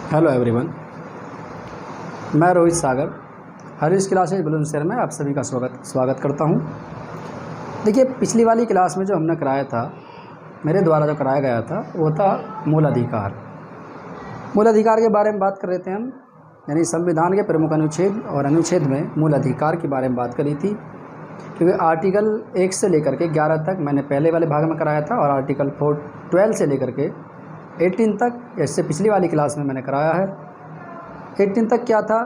Hello everyone, मैं रोहित सागर Harish classes Bulandshahr में आप सभी का स्वागत करता हूं। देखिए, पिछली वाली क्लास में जो हमने कराया था, मेरे द्वारा जो कराया गया था, वो था मूल अधिकार। मूल अधिकार के बारे में बात कर रहे थे हम, यानी संविधान के प्रमुख अनुच्छेद और अनुच्छेद में मूल अधिकार के बारे में बात करी थी। क्योंकि आर्टिकल 1 से लेकर के 11 तक मैंने पहले वाले भाग में कराया था और आर्टिकल 12 से लेकर के 18 तक, इससे पिछली वाली क्लास में मैंने कराया है। 18 तक क्या था,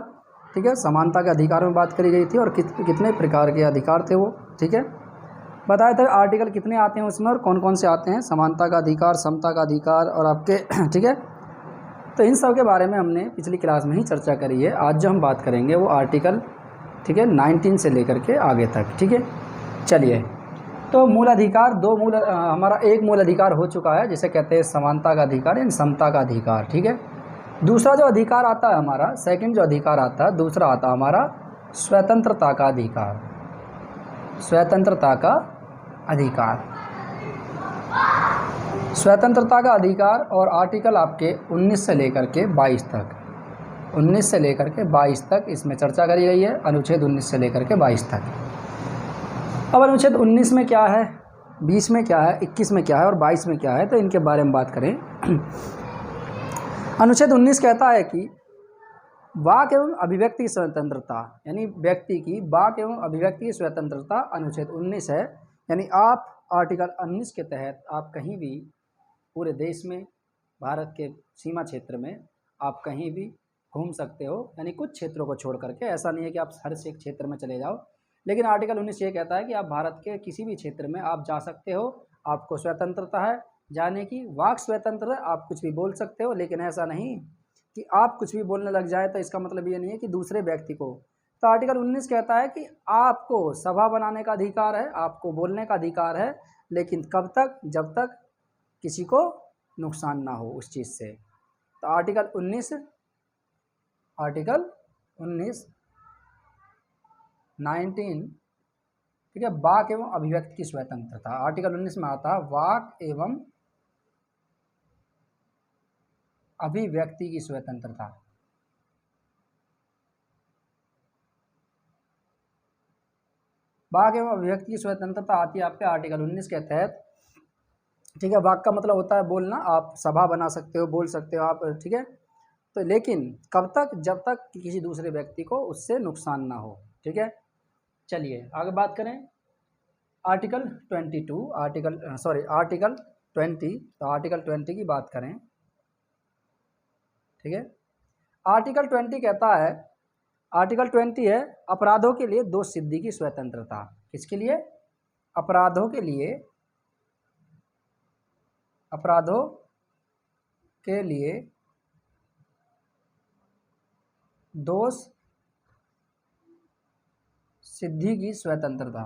ठीक है, समानता के अधिकार में बात करी गई थी और कितने प्रकार के अधिकार थे वो, ठीक है, बताया था। आर्टिकल कितने आते हैं उसमें और कौन कौन से आते हैं, समानता का अधिकार, समता का अधिकार और आपके ठीक है। तो इन सब के बारे में हमने पिछली क्लास में ही चर्चा करी है। आज जो हम बात करेंगे वो आर्टिकल, ठीक है, 19 से लेकर के आगे तक, ठीक है। चलिए, तो मूल अधिकार हमारा एक मूल अधिकार हो चुका है, जिसे कहते हैं समानता का अधिकार यानी समता का अधिकार, ठीक है। दूसरा जो अधिकार आता है हमारा, सेकंड जो अधिकार आता है, दूसरा आता है हमारा स्वतंत्रता का अधिकार। स्वतंत्रता का अधिकार, स्वतंत्रता का अधिकार और आर्टिकल आपके 19 से लेकर के 22 तक, 19 से लेकर के 22 तक इसमें चर्चा करी गई है। अनुच्छेद 19 से लेकर के 22 तक। अब अनुच्छेद 19 में क्या है, 20 में क्या है, 21 में क्या है और 22 में क्या है, तो इनके बारे में बात करें। अनुच्छेद 19 कहता है कि वाक एवं अभिव्यक्ति की स्वतंत्रता, यानी व्यक्ति की वाक एवं अभिव्यक्ति की स्वतंत्रता अनुच्छेद 19 है। यानी आप आर्टिकल 19 के तहत आप कहीं भी पूरे देश में, भारत के सीमा क्षेत्र में आप कहीं भी घूम सकते हो, यानी कुछ क्षेत्रों को छोड़ करके। ऐसा नहीं है कि आप हर एक क्षेत्र में चले जाओ, लेकिन आर्टिकल 19 ये कहता है कि आप भारत के किसी भी क्षेत्र में आप जा सकते हो, आपको स्वतंत्रता है जाने की। वाक स्वतंत्र है, आप कुछ भी बोल सकते हो, लेकिन ऐसा नहीं कि आप कुछ भी बोलने लग जाए तो इसका मतलब ये नहीं है कि दूसरे व्यक्ति को। तो आर्टिकल 19 कहता है कि आपको सभा बनाने का अधिकार है, आपको बोलने का अधिकार है, लेकिन कब तक, जब तक किसी को नुकसान ना हो उस चीज़ से। तो आर्टिकल 19 19, ठीक है, वाक एवं अभिव्यक्ति की स्वतंत्रता। आर्टिकल 19 में आता है वाक एवं अभिव्यक्ति की स्वतंत्रता। वाक एवं अभिव्यक्ति की स्वतंत्रता आती है आपके आर्टिकल 19 के तहत, ठीक है। वाक का मतलब होता है बोलना, आप सभा बना सकते हो, बोल सकते हो आप, ठीक है। तो लेकिन कब तक, जब तक कि किसी दूसरे व्यक्ति को उससे नुकसान ना हो, ठीक है। चलिए आगे बात करें। आर्टिकल 22, आर्टिकल 20, तो आर्टिकल 20 की बात करें, ठीक है। आर्टिकल 20 कहता है, आर्टिकल 20 है अपराधों के लिए दोष सिद्धि की स्वतंत्रता। किसके लिए? अपराधों के लिए, अपराधों के लिए दोष सिद्धि की स्वतंत्रता।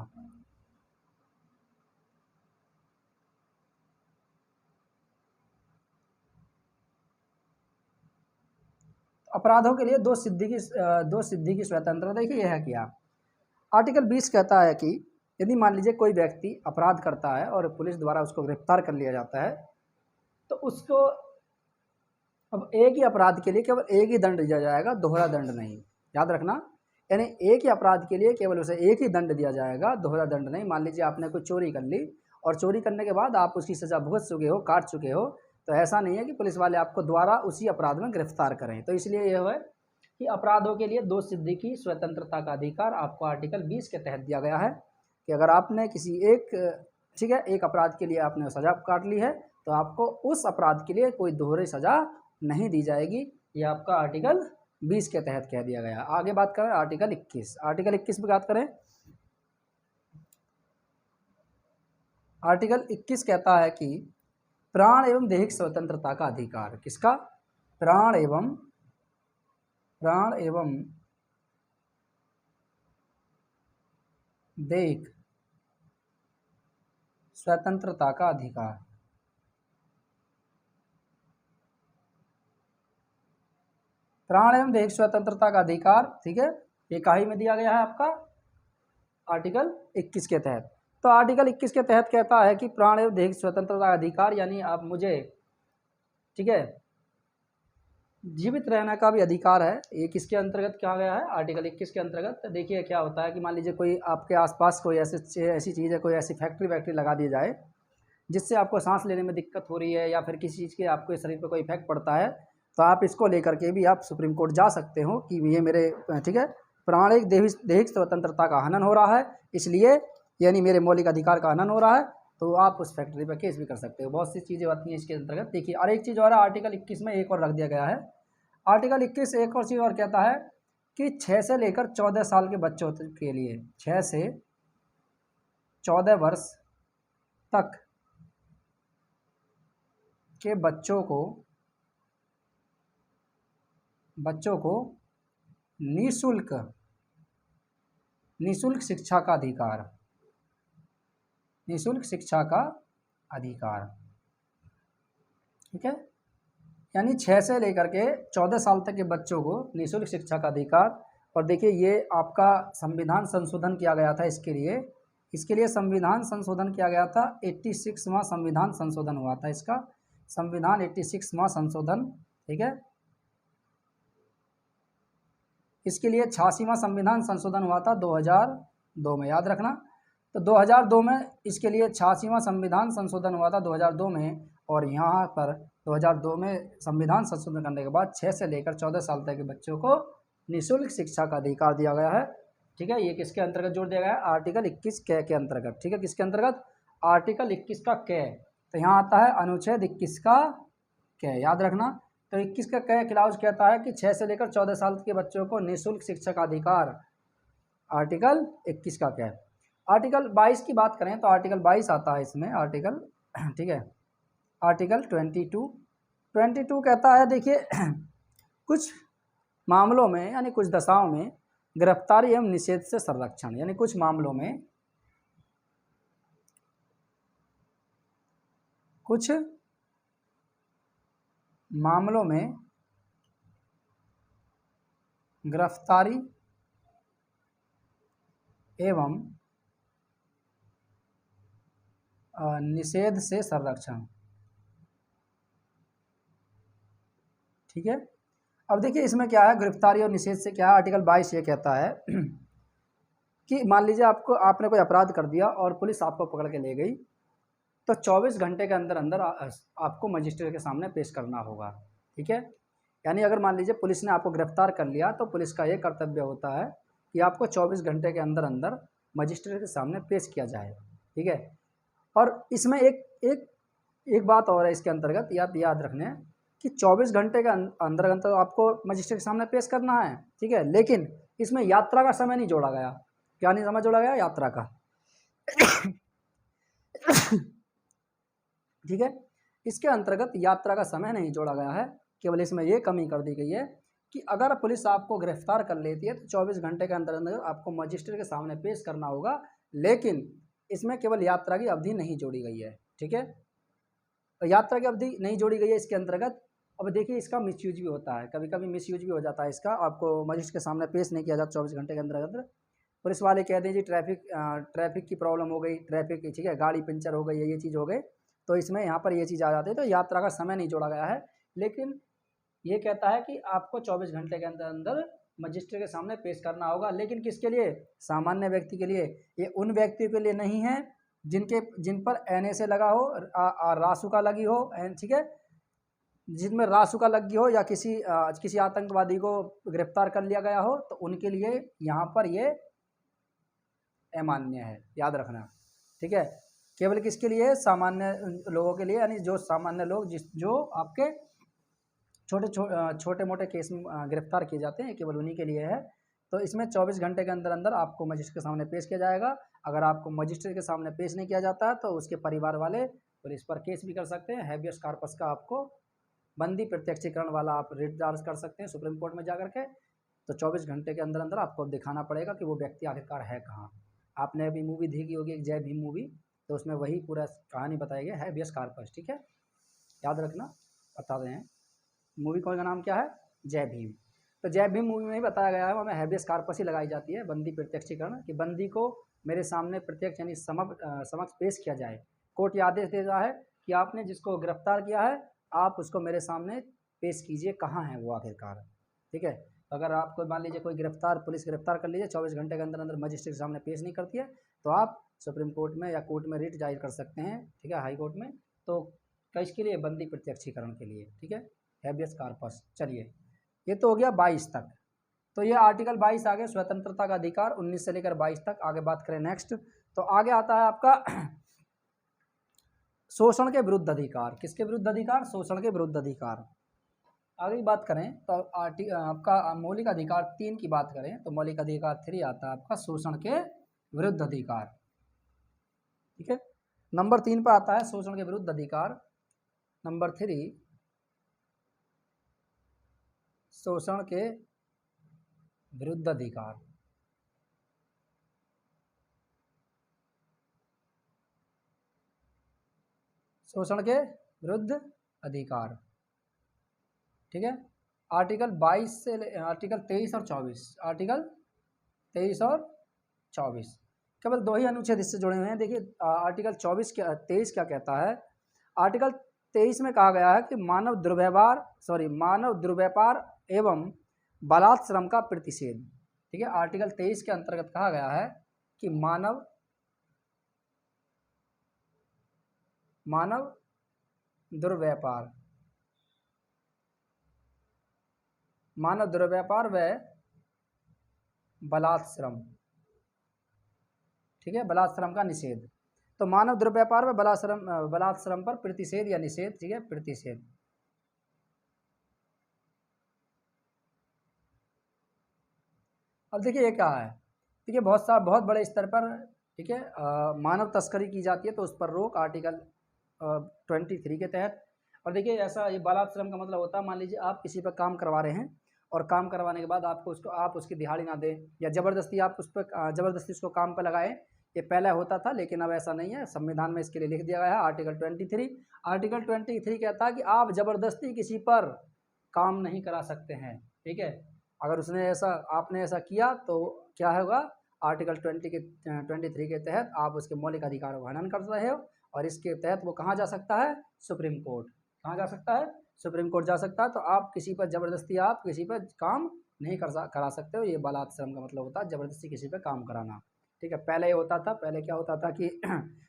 अपराधों के लिए दोष सिद्धि की स्वतंत्रता। देखिए यह है क्या, आर्टिकल 20 कहता है कि यदि मान लीजिए कोई व्यक्ति अपराध करता है और पुलिस द्वारा उसको गिरफ्तार कर लिया जाता है, तो उसको अब एक ही अपराध के लिए केवल एक ही दंड दिया जाएगा, दोहरा दंड नहीं। याद रखना, यानी एक ही अपराध के लिए केवल उसे एक ही दंड दिया जाएगा, दोहरा दंड नहीं। मान लीजिए आपने कोई चोरी कर ली और चोरी करने के बाद आप उसकी सज़ा भुगत चुके हो, काट चुके हो, तो ऐसा नहीं है कि पुलिस वाले आपको दोबारा उसी अपराध में गिरफ्तार करें। तो इसलिए यह है कि अपराधों के लिए दोष सिद्धि की स्वतंत्रता का अधिकार आपको आर्टिकल 20 के तहत दिया गया है कि अगर आपने किसी एक, ठीक है, एक अपराध के लिए आपने सज़ा काट ली है, तो आपको उस अपराध के लिए कोई दोहरी सज़ा नहीं दी जाएगी। ये आपका आर्टिकल 20 के तहत कह दिया गया। आगे बात करें आर्टिकल 21। आर्टिकल 21 में बात करें, आर्टिकल 21 कहता है कि प्राण एवं दैहिक स्वतंत्रता का अधिकार। किसका? प्राण एवं दैहिक स्वतंत्रता का अधिकार। प्राण एवं दैहिक स्वतंत्रता का अधिकार, ठीक है, ये काहे में दिया गया है आपका? आर्टिकल 21 के तहत। तो आर्टिकल 21 के तहत कहता है कि प्राण एवं दैहिक स्वतंत्रता का अधिकार, यानी आप मुझे, ठीक है, जीवित रहने का भी अधिकार है। ये किसके अंतर्गत कहा गया है? आर्टिकल 21 के अंतर्गत। देखिए क्या होता है कि मान लीजिए कोई आपके आसपास कोई ऐसी चीज़ है, कोई ऐसी फैक्ट्री लगा दी जाए जिससे आपको सांस लेने में दिक्कत हो रही है या फिर किसी चीज़ के आपके शरीर पर कोई इफेक्ट पड़ता है, तो आप इसको लेकर के भी आप सुप्रीम कोर्ट जा सकते हो कि ये मेरे ठीक है प्राणिक दैहिक स्वतंत्रता का हनन हो रहा है, इसलिए यानी मेरे मौलिक अधिकार का हनन हो रहा है, तो आप उस फैक्ट्री पर केस भी कर सकते हो। बहुत सी चीज़ें होती हैं इसके अंतर्गत। देखिए और एक चीज़ और है, आर्टिकल 21 में एक और रख दिया गया है। आर्टिकल 21 एक और चीज़ और कहता है कि 6 से लेकर 14 साल के बच्चों के लिए, 6 से 14 वर्ष तक के बच्चों को निःशुल्क शिक्षा का अधिकार, निःशुल्क शिक्षा का अधिकार, ठीक है। यानी 6 से लेकर के 14 साल तक के बच्चों को निःशुल्क शिक्षा का अधिकार। और देखिए ये आपका संविधान संशोधन किया गया था इसके लिए संविधान संशोधन किया गया था। 86वां संविधान संशोधन हुआ था इसका, संविधान 86वां संशोधन, ठीक है। इसके लिए 86वां संविधान संशोधन हुआ था 2002 में, याद रखना। तो 2002 में इसके लिए 86वां संविधान संशोधन हुआ था 2002 में। और यहाँ पर 2002 में संविधान संशोधन करने के बाद 6 से लेकर 14 साल तक के बच्चों को निःशुल्क शिक्षा का अधिकार दिया गया है, ठीक है। ये किसके अंतर्गत जोड़ दिया गया है? आर्टिकल 21 के अंतर्गत, ठीक है। किसके अंतर्गत? आर्टिकल 21 का कै। तो यहाँ आता है अनुच्छेद 21 का कै, याद रखना। तो 21 का कै क्लाउज कहता है कि 6 से लेकर 14 साल के बच्चों को निःशुल्क शिक्षा का अधिकार, आर्टिकल 21 का कै। आर्टिकल 22 की बात करें तो आर्टिकल 22 आता है इसमें, आर्टिकल, ठीक है। आर्टिकल 22 कहता है, देखिए कुछ मामलों में यानी कुछ दशाओं में गिरफ्तारी एवं निषेध से संरक्षण, यानी कुछ मामलों में गिरफ्तारी एवं निषेध से संरक्षण, ठीक है। अब देखिए इसमें क्या है, गिरफ्तारी और निषेध से क्या है। आर्टिकल 22 ये कहता है कि मान लीजिए आपने कोई अपराध कर दिया और पुलिस आपको पकड़ के ले गई, तो 24 घंटे के अंदर अंदर आपको मजिस्ट्रेट के सामने पेश करना होगा, ठीक है। यानी अगर मान लीजिए पुलिस ने आपको गिरफ्तार कर लिया तो पुलिस का ये कर्तव्य होता है कि आपको 24 घंटे के अंदर अंदर मजिस्ट्रेट के सामने पेश किया जाए, ठीक है। और इसमें एक बात और है इसके अंतर्गत, याद रखने कि 24 घंटे के अंदर अंदर आपको मजिस्ट्रेट के सामने पेश करना है, ठीक है। लेकिन इसमें यात्रा का समय नहीं जोड़ा गया। क्या नहीं समय जोड़ा गया? यात्रा का ठीक है। इसके अंतर्गत यात्रा का समय नहीं जोड़ा गया है। केवल इसमें यह कमी कर दी गई है कि अगर पुलिस आपको गिरफ्तार कर लेती है तो 24 घंटे के अंदर अंदर आपको मजिस्ट्रेट के सामने पेश करना होगा, लेकिन इसमें केवल यात्रा की अवधि नहीं जोड़ी गई है, ठीक है। तो यात्रा की अवधि नहीं जोड़ी गई है इसके अंतर्गत। अब देखिए इसका मिसयूज भी होता है, कभी कभी मिसयूज भी हो जाता है इसका। आपको मजिस्ट्रेट के सामने पेश नहीं किया जाता 24 घंटे के अंदर। पुलिस वाले कहते हैं जी ट्रैफिक की प्रॉब्लम हो गई, ट्रैफिक, ठीक है, गाड़ी पंचर हो गई, ये चीज़ हो गई, तो इसमें यहाँ पर ये चीज़ आ जाती है। तो यात्रा का समय नहीं जोड़ा गया है, लेकिन ये कहता है कि आपको 24 घंटे के अंदर अंदर मजिस्ट्रेट के सामने पेश करना होगा। लेकिन किसके लिए? सामान्य व्यक्ति के लिए। ये उन व्यक्तियों के लिए नहीं है जिन पर NA लगा हो, रासुका लगी हो, ठीक है, जिनमें रासुका लगी हो या किसी आतंकवादी को गिरफ्तार कर लिया गया हो, तो उनके लिए यहाँ पर ये अमान्य है, याद रखना, ठीक है। केवल किसके लिए? सामान्य लोगों के लिए, यानी जो सामान्य लोग जो आपके छोटे मोटे केस में गिरफ्तार किए जाते हैं, केवल उन्हीं के लिए है। तो इसमें 24 घंटे के अंदर अंदर आपको मजिस्ट्रेट के सामने पेश किया जाएगा। अगर आपको मजिस्ट्रेट के सामने पेश नहीं किया जाता है तो उसके परिवार वाले पुलिस पर केस भी कर सकते हैं। हैबियस कॉर्पस का आपको बंदी प्रत्यक्षीकरण वाला आप रिट दर्ज कर सकते हैं सुप्रीम कोर्ट में जाकर के। तो 24 घंटे के अंदर अंदर आपको दिखाना पड़ेगा कि वो व्यक्ति आखिरकार है कहाँ। आपने अभी मूवी देखी होगी एक जय भीम मूवी, तो उसमें वही पूरा कहानी बताई गई है, हैबियस कॉर्पस, ठीक है, याद रखना, बता रहे हैं। मूवी का नाम क्या है? जय भीम। तो जय भीम मूवी में ही बताया गया है, हमें हैबियस कॉर्पस ही लगाई जाती है, बंदी प्रत्यक्षीकरण, कि बंदी को मेरे सामने प्रत्यक्ष यानी समक्ष पेश किया जाए। कोर्ट ये आदेश देता है कि आपने जिसको गिरफ्तार किया है आप उसको मेरे सामने पेश कीजिए कहाँ है वो आखिरकार। ठीक है, अगर आपको मान लीजिए कोई गिरफ्तार, पुलिस गिरफ्तार कर लीजिए, 24 घंटे के अंदर अंदर मजिस्ट्रेट के सामने पेश नहीं करती है, तो आप सुप्रीम कोर्ट में या कोर्ट में रिट जाहिर कर सकते हैं। ठीक है, हाई कोर्ट में। तो किसके लिए? बंदी प्रत्यक्षीकरण के लिए। ठीक है, हैबियस कार्पस। चलिए, ये तो हो गया 22 तक। तो ये आर्टिकल 22 आ गया, स्वतंत्रता का अधिकार 19 से लेकर 22 तक। आगे बात करें नेक्स्ट, तो आगे आता है आपका शोषण के विरुद्ध अधिकार। किसके विरुद्ध अधिकार? शोषण के विरुद्ध अधिकार। आगे बात करें तो आपका मौलिक अधिकार 3 की बात करें तो मौलिक अधिकार 3 आता है आपका शोषण के विरुद्ध अधिकार। ठीक है, नंबर 3 पर आता है शोषण के विरुद्ध अधिकार। नंबर 3 शोषण के विरुद्ध अधिकार। शोषण के विरुद्ध अधिकार। ठीक है, आर्टिकल 22 से आर्टिकल 23 और 24, आर्टिकल 23 और 24 केवल 2 ही अनुच्छेद इससे जुड़े हुए हैं। देखिए आर्टिकल 23 क्या कहता है? आर्टिकल 23 में कहा गया है कि मानव दुर्व्यापार एवं बलात् श्रम का प्रतिषेध। ठीक है, आर्टिकल 23 के अंतर्गत कहा गया है कि मानव दुर्व्यापार व बलात् श्रम। ठीक है, बलात् श्रम का निषेध। तो मानव दुर्व्यापार व बलात् श्रम पर प्रतिषेध या निषेध। ठीक है, प्रतिषेध। अब देखिए ये क्या है? देखिए बहुत बड़े स्तर पर, ठीक है, मानव तस्करी की जाती है तो उस पर रोक, आर्टिकल 23 के तहत। और देखिए ऐसा, ये बलात् श्रम का मतलब होता है, मान लीजिए आप किसी पर काम करवा रहे हैं और काम करवाने के बाद आप उसकी दिहाड़ी ना दें या ज़बरदस्ती आप उस पर ज़बरदस्ती उसको काम पर लगाएं। ये पहले होता था लेकिन अब ऐसा नहीं है, संविधान में इसके लिए लिख दिया गया है आर्टिकल 23। आर्टिकल 23 कहता है कि आप ज़बरदस्ती किसी पर काम नहीं करा सकते हैं। ठीक है, अगर आपने ऐसा किया तो क्या होगा? आर्टिकल 23 के तहत आप उसके मौलिक अधिकारों का हनन कर रहे हो और इसके तहत वो कहाँ जा सकता है? Supreme court. कहाँ जा सकता है? सुप्रीम कोर्ट जा सकता है। तो आप किसी पर ज़बरदस्ती आप किसी पर काम नहीं करा सकते हो। ये बलात् श्रम का मतलब होता है ज़बरदस्ती किसी पर काम कराना। ठीक है, पहले ये होता था, पहले क्या होता था कि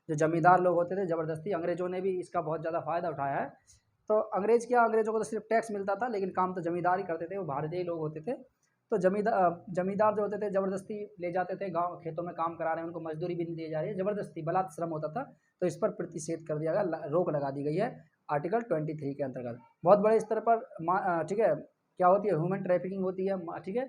जो जमींदार लोग होते थे ज़बरदस्ती, अंग्रेज़ों ने भी इसका बहुत ज़्यादा फ़ायदा उठाया है। तो अंग्रेज़ों को तो सिर्फ टैक्स मिलता था लेकिन काम तो जमींदार ही करते थे, वो भारतीय लोग होते थे। तो जमींदार जो होते थे ज़बरदस्ती ले जाते थे, गाँव खेतों में काम करा रहे हैं, उनको मजदूरी भी नहीं दी जा रही है, ज़बरदस्ती बलात् श्रम होता था। तो इस पर प्रतिषेध कर दिया गया, रोक लगा दी गई है आर्टिकल 23 के अंतर्गत। बहुत बड़े स्तर पर ठीक है, क्या होती है? ह्यूमन ट्रैफिकिंग होती है। ठीक है,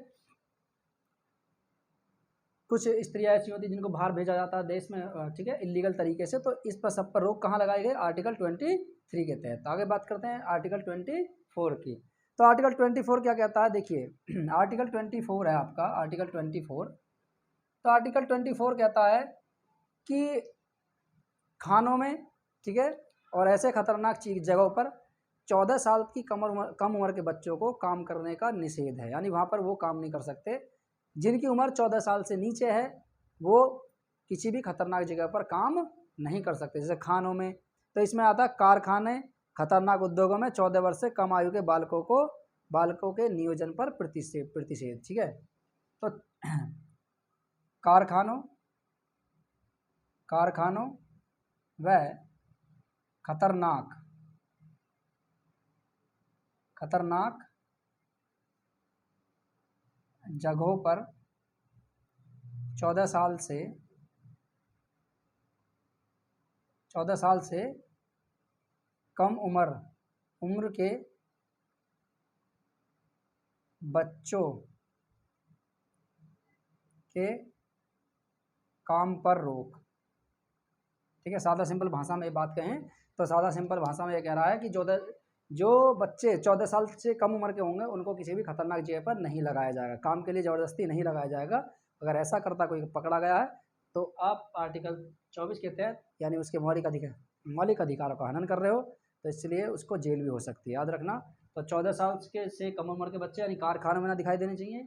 कुछ स्त्रियाँ ऐसी होती हैं जिनको बाहर भेजा जाता है देश में, ठीक है, इलीगल तरीके से। तो इस पर सब पर रोक कहाँ लगाई गई? आर्टिकल 23 के तहत। आगे बात करते हैं आर्टिकल 24 की। तो आर्टिकल 24 क्या कहता है? देखिए आर्टिकल 24 है आपका, आर्टिकल 24। तो आर्टिकल 24 कहता है कि खानों में, ठीक है, और ऐसे खतरनाक चीज जगहों पर 14 साल की कम उम्र के बच्चों को काम करने का निषेध है। यानी वहाँ पर वो काम नहीं कर सकते। जिनकी उम्र 14 साल से नीचे है वो किसी भी खतरनाक जगह पर काम नहीं कर सकते। जैसे खानों में, तो इसमें आता है कारखाने, खतरनाक उद्योगों में 14 वर्ष से कम आयु के बालकों के नियोजन पर प्रतिषेध। ठीक है, तो कारखानों व खतरनाक जगहों पर 14 साल से कम उम्र के बच्चों के काम पर रोक। ठीक है, सादा सिंपल भाषा में बात कहें तो सादा सिंपल भाषा में ये कह रहा है कि जो बच्चे 14 साल से कम उम्र के होंगे उनको किसी भी खतरनाक जगह पर नहीं लगाया जाएगा, काम के लिए ज़बरदस्ती नहीं लगाया जाएगा। अगर ऐसा करता कोई पकड़ा गया है तो आप आर्टिकल 24 के तहत यानी उसके मौलिक अधिकारों का हनन कर रहे हो, तो इसलिए उसको जेल भी हो सकती है, याद रखना। तो 14 साल से कम उम्र के बच्चे यानी कारखानों में ना दिखाई देने चाहिए।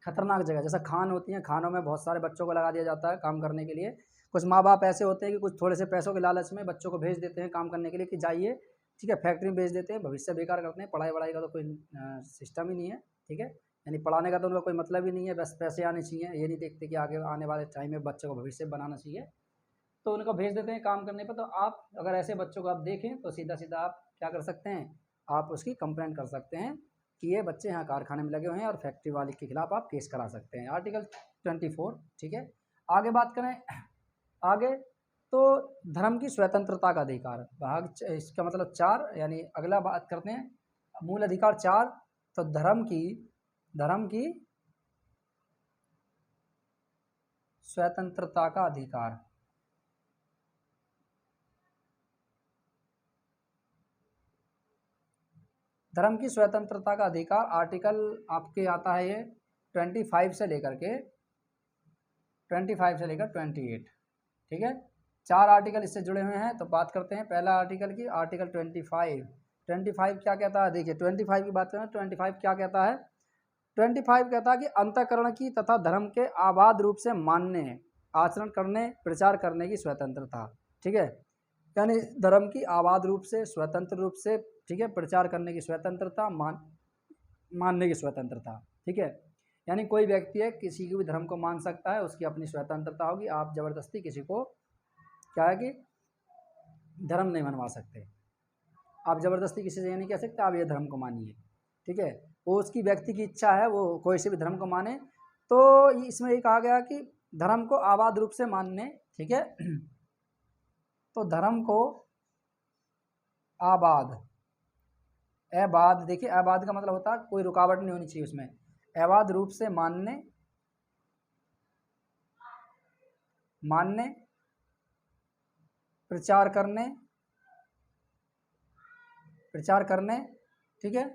खतरनाक जगह जैसा खान होती हैं, खानों में बहुत सारे बच्चों को लगा दिया जाता है काम करने के लिए। कुछ माँ बाप ऐसे होते हैं कि कुछ थोड़े से पैसों के लालच में बच्चों को भेज देते हैं काम करने के लिए कि जाइए ठीक है, फैक्ट्री में भेज देते हैं, भविष्य बेकार करते हैं, पढ़ाई वढ़ाई का तो कोई सिस्टम ही नहीं है। ठीक है, यानी पढ़ाने का तो उनका कोई मतलब ही नहीं है, बस पैसे आने चाहिए, ये नहीं देखते कि आगे आने वाले टाइम में बच्चों को भविष्य बनाना चाहिए, तो उनको भेज देते हैं काम करने पर। तो आप अगर ऐसे बच्चों को आप देखें तो सीधा सीधा आप क्या कर सकते हैं, आप उसकी कंप्लेंट कर सकते हैं कि ये बच्चे यहाँ कारखाने में लगे हुए हैं, और फैक्ट्री वाले के खिलाफ आप केस करा सकते हैं, आर्टिकल 24। ठीक है, आगे बात करें, आगे तो धर्म की स्वतंत्रता का अधिकार भाग इसका मतलब 4, यानी अगला बात करते हैं मूल अधिकार 4। तो धर्म की स्वतंत्रता का अधिकार, धर्म की स्वतंत्रता का अधिकार आर्टिकल आपके आता है ये 25 से लेकर के 28। ठीक है, 4 आर्टिकल इससे जुड़े हुए हैं। तो बात करते हैं पहला आर्टिकल की, आर्टिकल 25 क्या कहता है, देखिए 25 की बात करें, 25 क्या कहता है, 25 कहता है कि अंतःकरण की तथा धर्म के आबाद रूप से मानने, आचरण करने, प्रचार करने की स्वतंत्रता। ठीक है, यानी धर्म की आबाद रूप से, स्वतंत्र रूप से, ठीक है, प्रचार करने की स्वतंत्रता, मानने की स्वतंत्रता। ठीक है, यानी कोई व्यक्ति है किसी के भी धर्म को मान सकता है, उसकी अपनी स्वतंत्रता होगी, आप ज़बरदस्ती किसी को क्या है कि धर्म नहीं मनवा सकते, आप ज़बरदस्ती किसी से ये नहीं कह सकते आप ये धर्म को मानिए। ठीक है, वो उसकी व्यक्ति की इच्छा है, वो कोई से भी धर्म को माने। तो इसमें ये कहा गया कि धर्म को आबाद रूप से मानने, ठीक है, तो धर्म को आबाद, आबाद, देखिए आबाद का मतलब होता है कोई रुकावट नहीं होनी चाहिए उसमें, आबाद रूप से मानने, प्रचार करने, ठीक है,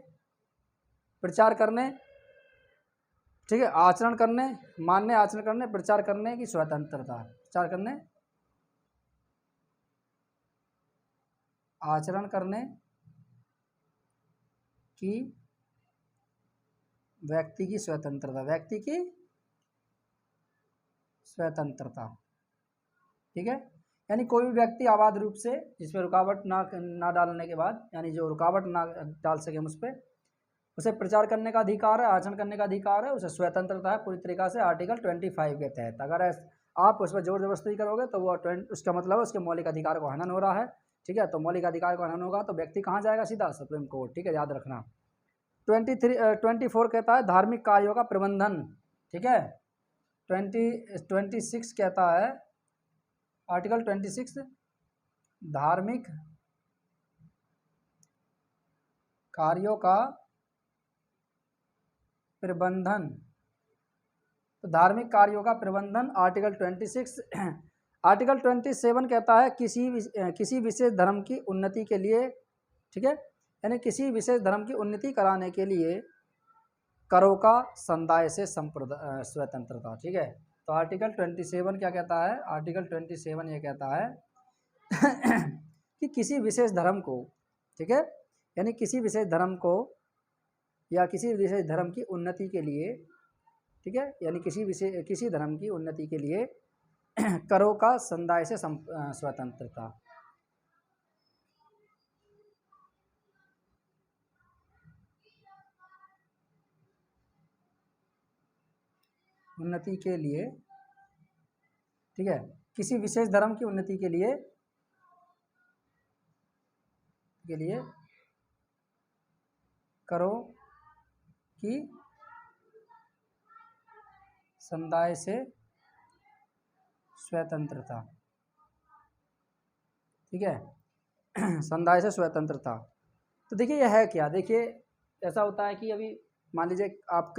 प्रचार करने, ठीक है, आचरण करने, मानने, आचरण करने, प्रचार करने की स्वतंत्रता, प्रचार करने, आचरण करने की व्यक्ति की स्वतंत्रता, व्यक्ति की स्वतंत्रता। ठीक है, यानी कोई भी व्यक्ति आबाद रूप से जिसमें रुकावट ना डालने के बाद, यानी जो रुकावट ना डाल सके हम उस पर, उसे प्रचार करने का अधिकार है, आचरण करने का अधिकार है, उसे स्वतंत्रता है पूरी तरीक़ा से आर्टिकल 25 के तहत। अगर आप उस पर जोर जबरदस्ती करोगे तो वो उसका मतलब है उसके मौलिक अधिकार को हनन हो रहा है। ठीक है, तो मौलिक अधिकार को हनन होगा तो व्यक्ति कहाँ जाएगा, सीधा सुप्रीम कोर्ट। ठीक है, याद रखना। 24 कहता है धार्मिक कार्यों का प्रबंधन। ठीक है, 26 कहता है, आर्टिकल 26 धार्मिक कार्यों का प्रबंधन। तो धार्मिक कार्यों का प्रबंधन आर्टिकल 26। आर्टिकल 27 कहता है किसी विशेष धर्म की उन्नति के लिए, ठीक है, यानी किसी विशेष धर्म की उन्नति कराने के लिए करों का समुदाय से स्वतंत्रता। ठीक है, तो आर्टिकल 27 क्या कहता है, आर्टिकल 27 ये कहता है कि किसी विशेष धर्म को, ठीक है, यानी किसी विशेष धर्म को या किसी विशेष धर्म की उन्नति के लिए, ठीक है, यानी किसी धर्म की उन्नति के लिए करों का समुदाय से स्वतंत्रता। उन्नति के लिए, ठीक है, किसी विशेष धर्म की उन्नति के लिए करों की समुदाय से स्वतंत्रता। ठीक है, समुदाय से स्वतंत्रता। तो देखिए यह है क्या, देखिए ऐसा होता है कि अभी मान लीजिए आप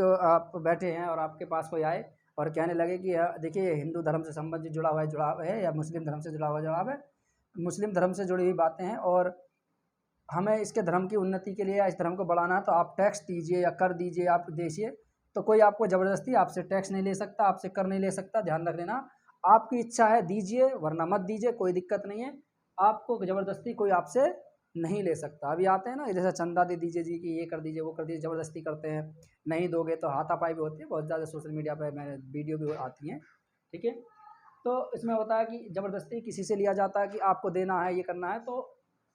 बैठे हैं और आपके पास कोई आए और कहने लगे कि देखिए ये हिंदू धर्म से संबंधित जुड़ाव है या मुस्लिम धर्म से जुड़ाव है, मुस्लिम धर्म से जुड़ी हुई बातें हैं और हमें इसके धर्म की उन्नति के लिए या इस धर्म को बढ़ाना है तो आप टैक्स दीजिए या कर दीजिए, आप दीजिए। तो कोई आपको ज़बरदस्ती आपसे टैक्स नहीं ले सकता, आपसे कर नहीं ले सकता, ध्यान रख लेना। आपकी इच्छा है दीजिए, वरना मत दीजिए, कोई दिक्कत नहीं है। आपको ज़बरदस्ती कोई आपसे नहीं ले सकता। अभी आते हैं ना, जैसे चंदा दे दीजिए जी कि ये कर दीजिए वो कर दीजिए, ज़बरदस्ती करते हैं, नहीं दोगे तो हाथापाई भी होती है, बहुत ज़्यादा सोशल मीडिया पर मैंने वीडियो भी आती हैं। ठीक है, तो इसमें होता है कि ज़बरदस्ती किसी से लिया जाता है कि आपको देना है, ये करना है। तो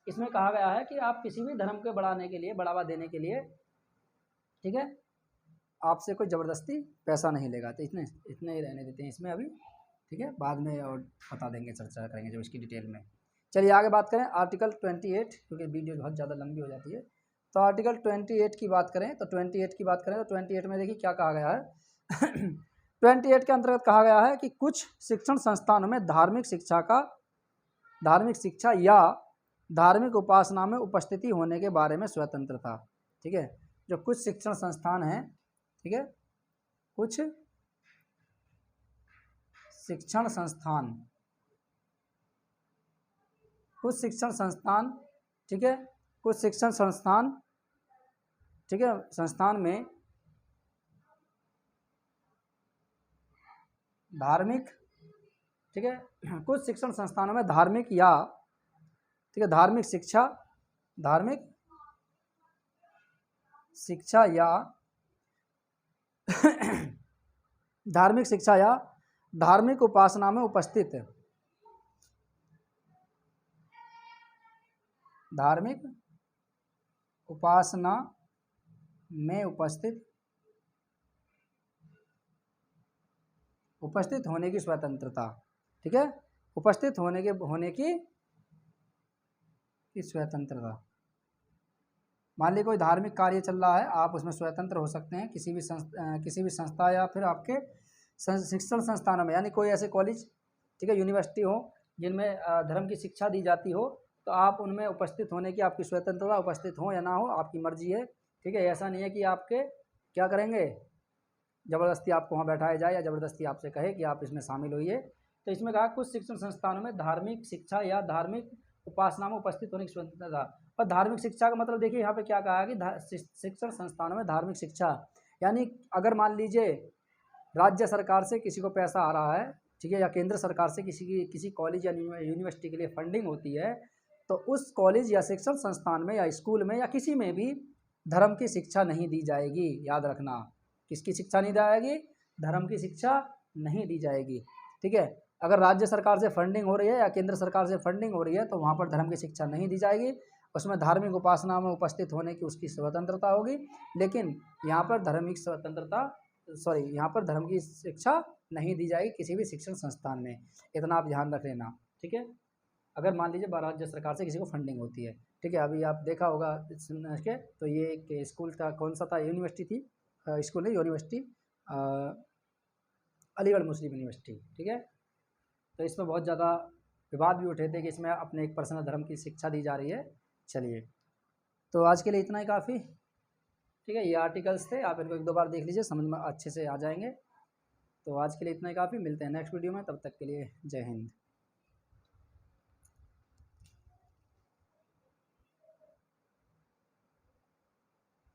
इसमें कहा गया है कि आप किसी भी धर्म को बढ़ाने के लिए, बढ़ावा देने के लिए, ठीक है, आपसे कोई ज़बरदस्ती पैसा नहीं लेगा। तो इतने इतने ही रहने देते हैं इसमें अभी, ठीक है, बाद में और बता देंगे, चर्चा करेंगे जब इसकी डिटेल में। चलिए आगे बात करें आर्टिकल 28, क्योंकि वीडियो बहुत ज़्यादा लंबी हो जाती है। तो आर्टिकल 28 की बात करें तो 28 की बात करें तो 28 में देखिए क्या कहा गया है 28 के अंतर्गत कहा गया है कि कुछ शिक्षण संस्थानों में धार्मिक शिक्षा या धार्मिक उपासना में उपस्थिति होने के बारे में स्वतंत्रता, ठीक है। जो कुछ शिक्षण संस्थान हैं, ठीक है, कुछ शिक्षण संस्थान, ठीक है, कुछ शिक्षण संस्थान, ठीक है, संस्थान में धार्मिक, ठीक है, कुछ शिक्षण संस्थानों में धार्मिक या, ठीक है, धार्मिक शिक्षा या धार्मिक शिक्षा या धार्मिक उपासना में उपस्थित, धार्मिक उपासना में उपस्थित होने की स्वतंत्रता, ठीक है, उपस्थित होने की स्वतंत्रता। मान लीजिए कोई धार्मिक कार्य चल रहा है, आप उसमें स्वतंत्र हो सकते हैं किसी भी संस्था या फिर आपके शिक्षण संस्थानों में, यानी कोई ऐसे कॉलेज, ठीक है, यूनिवर्सिटी हो जिनमें धर्म की शिक्षा दी जाती हो, तो आप उनमें उपस्थित होने की आपकी स्वतंत्रता, उपस्थित हो या ना हो आपकी मर्जी है, ठीक है। ऐसा नहीं है कि आपके क्या करेंगे, ज़बरदस्ती आपको वहाँ बैठाया जाए या ज़बरदस्ती आपसे कहे कि आप इसमें शामिल होइए। तो इसमें कहा कुछ शिक्षण संस्थानों में धार्मिक शिक्षा या धार्मिक उपासना में उपस्थित होने की स्वतंत्रता। और धार्मिक शिक्षा का मतलब देखिए यहाँ पे क्या कहा है कि शिक्षण संस्थानों में धार्मिक शिक्षा, यानी अगर मान लीजिए राज्य सरकार से किसी को पैसा आ रहा है, ठीक है, या केंद्र सरकार से किसी कॉलेज या यूनिवर्सिटी के लिए फंडिंग होती है, तो उस कॉलेज या शिक्षण संस्थान में या स्कूल में या किसी में भी धर्म की शिक्षा नहीं दी जाएगी। याद रखना, किसकी शिक्षा नहीं दी जाएगी, धर्म की शिक्षा नहीं दी जाएगी, ठीक है। अगर राज्य सरकार से फंडिंग हो रही है या केंद्र सरकार से फंडिंग हो रही है तो वहाँ पर धर्म की शिक्षा नहीं दी जाएगी, उसमें धार्मिक उपासना में उपस्थित होने की उसकी स्वतंत्रता होगी, लेकिन यहाँ पर यहाँ पर धर्म की शिक्षा नहीं दी जाएगी किसी भी शिक्षण संस्थान में। इतना आप ध्यान रख लेना, ठीक है। अगर मान लीजिए राज्य सरकार से किसी को फंडिंग होती है, ठीक है, अभी आप देखा होगा के, तो ये एक स्कूल का कौन सा था, यूनिवर्सिटी थी, स्कूल नहीं यूनिवर्सिटी, अलीगढ़ मुस्लिम यूनिवर्सिटी, ठीक है। तो इसमें बहुत ज़्यादा विवाद भी उठे थे कि इसमें अपने एक पर्सनल धर्म की शिक्षा दी जा रही है। चलिए, तो आज के लिए इतना ही काफ़ी, ठीक है। ये आर्टिकल्स थे, आप इनको एक दो बार देख लीजिए, समझ में अच्छे से आ जाएंगे। तो आज के लिए इतना ही काफ़ी, मिलते हैं नेक्स्ट वीडियो में, तब तक के लिए जय हिंद।